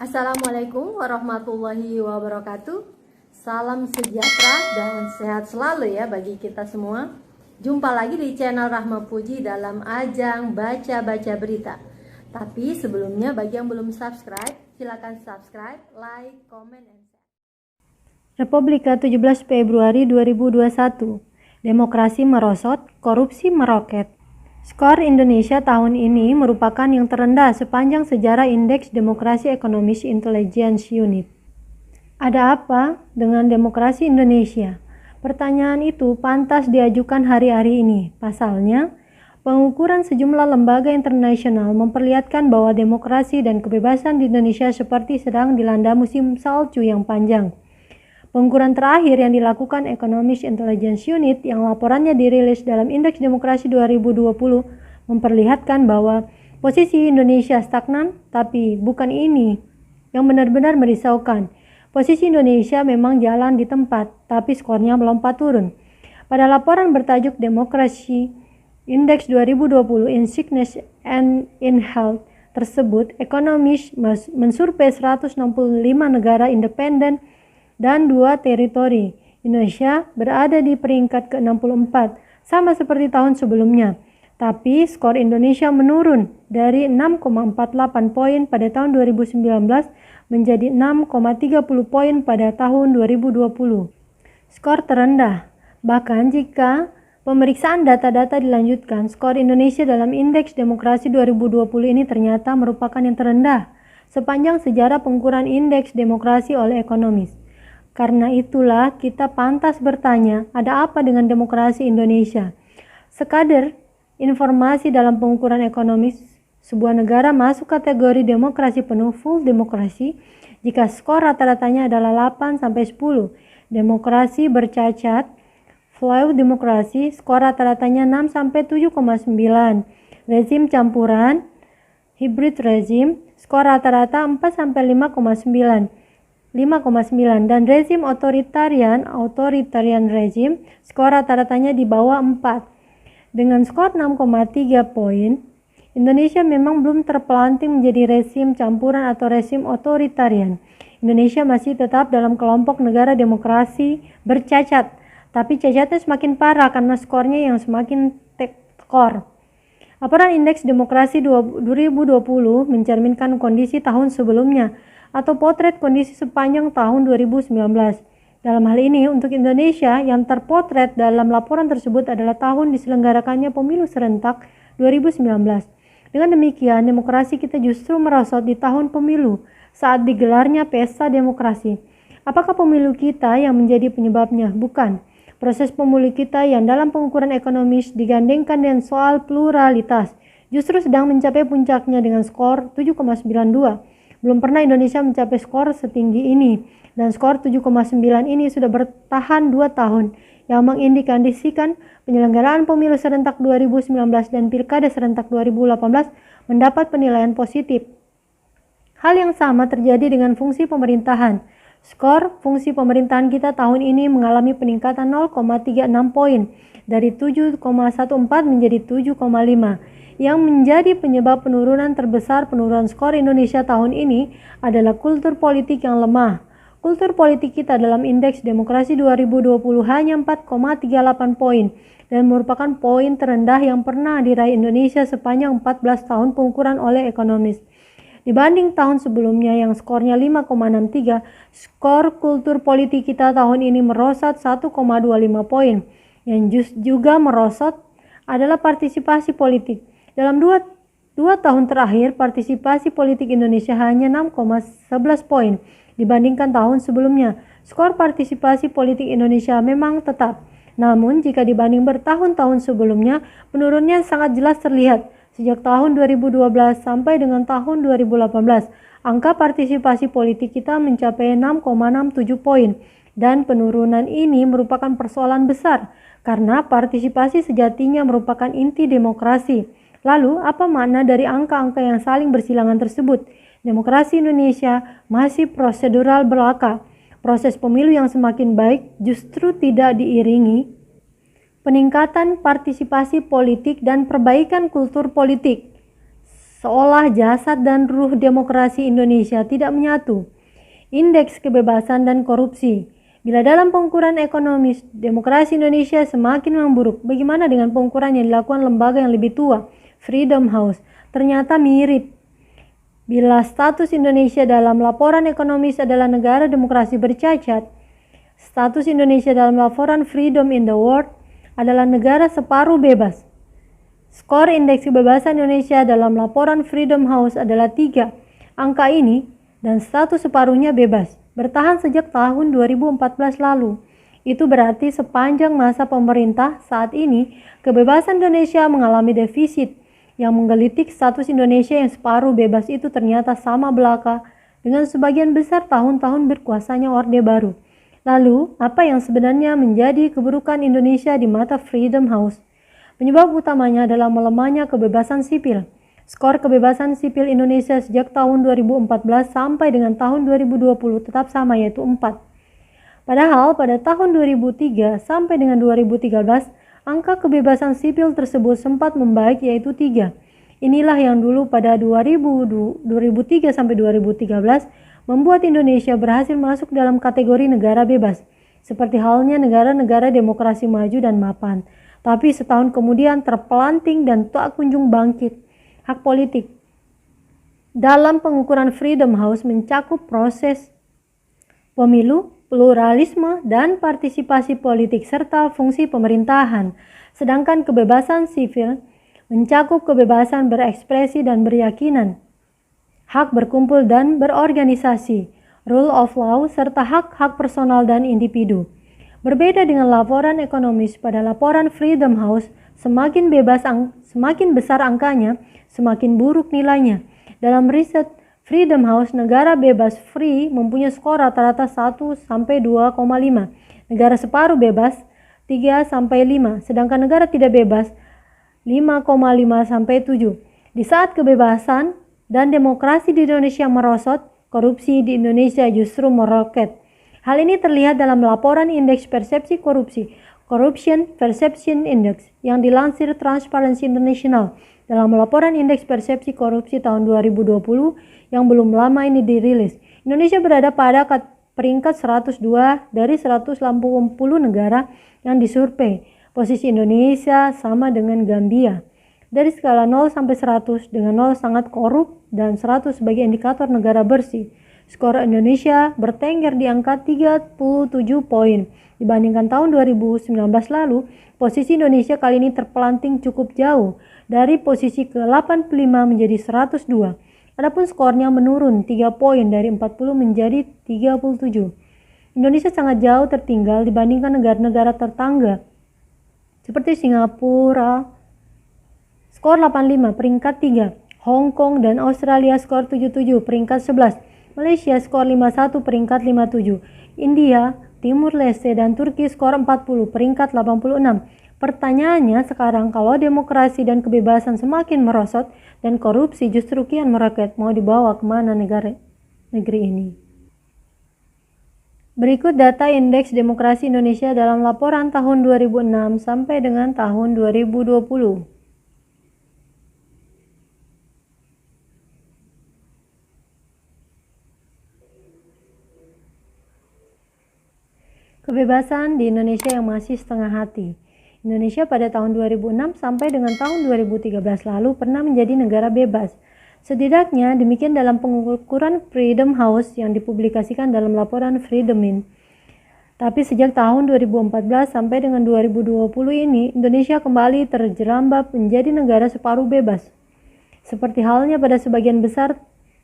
Assalamualaikum warahmatullahi wabarakatuh. Salam sejahtera dan sehat selalu ya bagi kita semua. Jumpa lagi di channel Rahma Puji dalam ajang baca-baca berita. Tapi sebelumnya bagi yang belum subscribe, silakan subscribe, like, comment, and share. Republika 17 Februari 2021. Demokrasi merosot, korupsi meroket. Skor Indonesia tahun ini merupakan yang terendah sepanjang sejarah Indeks Demokrasi Ekonomis Intelligence Unit. Ada apa dengan demokrasi Indonesia? Pertanyaan itu pantas diajukan hari-hari ini. Pasalnya, pengukuran sejumlah lembaga internasional memperlihatkan bahwa demokrasi dan kebebasan di Indonesia seperti sedang dilanda musim salju yang panjang. Pengukuran terakhir yang dilakukan Economist Intelligence Unit yang laporannya dirilis dalam Indeks Demokrasi 2020 memperlihatkan bahwa posisi Indonesia stagnan, tapi bukan ini yang benar-benar merisaukan. Posisi Indonesia memang jalan di tempat, tapi skornya melompat turun. Pada laporan bertajuk Demokrasi Index 2020 in Sickness and in Health tersebut, Economist mensurvei 165 negara independen dan 2 teritori. Indonesia berada di peringkat ke-64, sama seperti tahun sebelumnya. Tapi skor Indonesia menurun dari 6,48 poin pada tahun 2019 menjadi 6,30 poin pada tahun 2020. Skor terendah. Bahkan jika pemeriksaan data-data dilanjutkan, skor Indonesia dalam Indeks Demokrasi 2020 ini ternyata merupakan yang terendah sepanjang sejarah pengukuran Indeks Demokrasi oleh Economist. Karena itulah kita pantas bertanya, ada apa dengan demokrasi Indonesia? Sekadar informasi dalam pengukuran ekonomis, sebuah negara masuk kategori demokrasi penuh full demokrasi jika skor rata-ratanya adalah 8-10. Demokrasi bercacat, flow demokrasi, skor rata-ratanya 6-7,9. Rezim campuran, hybrid rezim, skor rata-rata 4-5,9. Dan rezim otoritarian rezim, skor rata-ratanya di bawah 4. Dengan skor 6,3 poin, Indonesia memang belum terpelanting menjadi rezim campuran atau rezim otoritarian. Indonesia masih tetap dalam kelompok negara demokrasi bercacat, tapi cacatnya semakin parah karena skornya yang semakin tekor. Laporan Indeks Demokrasi 2020 mencerminkan kondisi tahun sebelumnya, atau potret kondisi sepanjang tahun 2019. Dalam hal ini, untuk Indonesia, yang terpotret dalam laporan tersebut adalah tahun diselenggarakannya pemilu serentak 2019. Dengan demikian, demokrasi kita justru merosot di tahun pemilu saat digelarnya pesta demokrasi. Apakah pemilu kita yang menjadi penyebabnya? Bukan. Proses pemilu kita yang dalam pengukuran ekonomis digandengkan dengan soal pluralitas justru sedang mencapai puncaknya dengan skor 7,92. Belum pernah Indonesia mencapai skor setinggi ini, dan skor 7,9 ini sudah bertahan 2 tahun, yang mengindikasikan penyelenggaraan pemilu serentak 2019 dan pilkada serentak 2018 mendapat penilaian positif. Hal yang sama terjadi dengan fungsi pemerintahan. Skor fungsi pemerintahan kita tahun ini mengalami peningkatan 0,36 poin, dari 7,14 menjadi 7,5. Yang menjadi penyebab penurunan terbesar penurunan skor Indonesia tahun ini adalah kultur politik yang lemah. Kultur politik kita dalam Indeks Demokrasi 2020 hanya 4,38 poin dan merupakan poin terendah yang pernah diraih Indonesia sepanjang 14 tahun pengukuran oleh Economist. Dibanding tahun sebelumnya yang skornya 5,63, skor kultur politik kita tahun ini merosot 1,25 poin. Yang juga merosot adalah partisipasi politik. Dalam dua tahun terakhir, partisipasi politik Indonesia hanya 6,11 poin dibandingkan tahun sebelumnya. Skor partisipasi politik Indonesia memang tetap. Namun, jika dibanding bertahun-tahun sebelumnya, penurunannya sangat jelas terlihat. Sejak tahun 2012 sampai dengan tahun 2018, angka partisipasi politik kita mencapai 6,67 poin. Dan penurunan ini merupakan persoalan besar, karena partisipasi sejatinya merupakan inti demokrasi. Lalu, apa makna dari angka-angka yang saling bersilangan tersebut? Demokrasi Indonesia masih prosedural belaka. Proses pemilu yang semakin baik justru tidak diiringi peningkatan partisipasi politik dan perbaikan kultur politik. seolah jasad dan ruh demokrasi Indonesia tidak menyatu. Indeks kebebasan dan korupsi. Bila dalam pengukuran ekonomis, demokrasi Indonesia semakin memburuk, bagaimana dengan pengukuran yang dilakukan lembaga yang lebih tua, Freedom House? Ternyata mirip. Bila status Indonesia dalam laporan ekonomis adalah negara demokrasi bercacat, status Indonesia dalam laporan Freedom in the World adalah negara separuh bebas. Skor indeks kebebasan Indonesia dalam laporan Freedom House adalah 3. Angka ini dan status separuhnya bebas bertahan sejak tahun 2014 lalu. Itu berarti sepanjang masa pemerintah saat ini, kebebasan Indonesia mengalami defisit. Yang menggelitik status Indonesia yang separuh bebas itu ternyata sama belaka dengan sebagian besar tahun-tahun berkuasanya Orde Baru. Lalu, apa yang sebenarnya menjadi keburukan Indonesia di mata Freedom House? Penyebab utamanya adalah melemahnya kebebasan sipil. Skor kebebasan sipil Indonesia sejak tahun 2014 sampai dengan tahun 2020 tetap sama, yaitu 4. Padahal pada tahun 2003 sampai dengan 2013, angka kebebasan sipil tersebut sempat membaik, yaitu 3. Inilah yang dulu pada 2003 sampai 2013 membuat Indonesia berhasil masuk dalam kategori negara bebas, seperti halnya negara-negara demokrasi maju dan mapan. Tapi setahun kemudian terpelanting dan tak kunjung bangkit. Hak politik dalam pengukuran Freedom House mencakup proses pemilu, pluralisme, dan partisipasi politik serta fungsi pemerintahan. Sedangkan kebebasan sipil mencakup kebebasan berekspresi dan berkeyakinan, hak berkumpul dan berorganisasi, rule of law, serta hak-hak personal dan individu. Berbeda dengan laporan ekonomis, pada laporan Freedom House, semakin besar angkanya, semakin buruk nilainya. Dalam riset Freedom House, negara bebas free mempunyai skor rata-rata 1 sampai 2,5. Negara separuh bebas 3 sampai 5, sedangkan negara tidak bebas 5,5 sampai 7. Di saat kebebasan dan demokrasi di Indonesia merosot, korupsi di Indonesia justru meroket. Hal ini terlihat dalam laporan Indeks Persepsi Korupsi, Corruption Perception Index, yang dilansir Transparency International. Dalam laporan Indeks Persepsi Korupsi tahun 2020 yang belum lama ini dirilis, Indonesia berada pada peringkat 102 dari 180 negara yang disurvei. Posisi Indonesia sama dengan Gambia. Dari skala 0 sampai 100, dengan 0 sangat korup dan 100 sebagai indikator negara bersih. Skor Indonesia bertengger di angka 37 poin. Dibandingkan tahun 2019 lalu, posisi Indonesia kali ini terpelanting cukup jauh, dari posisi ke-85 menjadi 102. Adapun skornya menurun 3 poin dari 40 menjadi 37. Indonesia sangat jauh tertinggal dibandingkan negara-negara tetangga seperti Singapura, skor 85, peringkat 3. Hong Kong dan Australia skor 77, peringkat 11. Malaysia skor 51, peringkat 57. India, Timur Leste, dan Turki skor 40, peringkat 86. Pertanyaannya sekarang, kalau demokrasi dan kebebasan semakin merosot dan korupsi justru kian meroket, mau dibawa kemana negeri ini? Berikut data Indeks Demokrasi Indonesia dalam laporan tahun 2006 sampai dengan tahun 2020. Kebebasan di Indonesia yang masih setengah hati. Indonesia pada tahun 2006 sampai dengan tahun 2013 lalu pernah menjadi negara bebas. Setidaknya demikian dalam pengukuran Freedom House yang dipublikasikan dalam laporan Freedom In. Tapi sejak tahun 2014 sampai dengan 2020 ini, Indonesia kembali terjerambab menjadi negara separuh bebas. Seperti halnya pada sebagian besar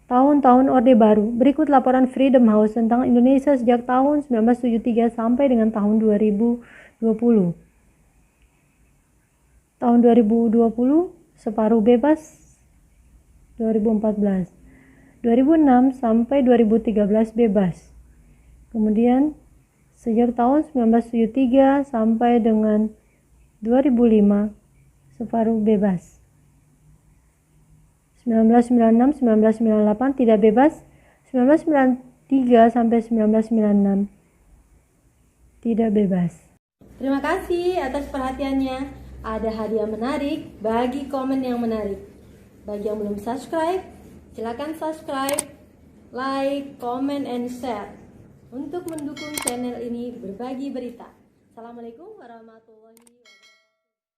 tahun-tahun Orde Baru. Berikut laporan Freedom House tentang Indonesia sejak tahun 1973 sampai dengan tahun 2020. Tahun 2020 separuh bebas 2014. 2006 sampai 2013 bebas. Kemudian sejak tahun 1973 sampai dengan 2005 separuh bebas. 1996, 1998 tidak bebas, 1993 sampai 1996 tidak bebas. Terima kasih atas perhatiannya. Ada hadiah menarik bagi komen yang menarik. Bagi yang belum subscribe, silakan subscribe, like, comment, and share untuk mendukung channel ini berbagi berita. Assalamualaikum warahmatullahi wabarakatuh.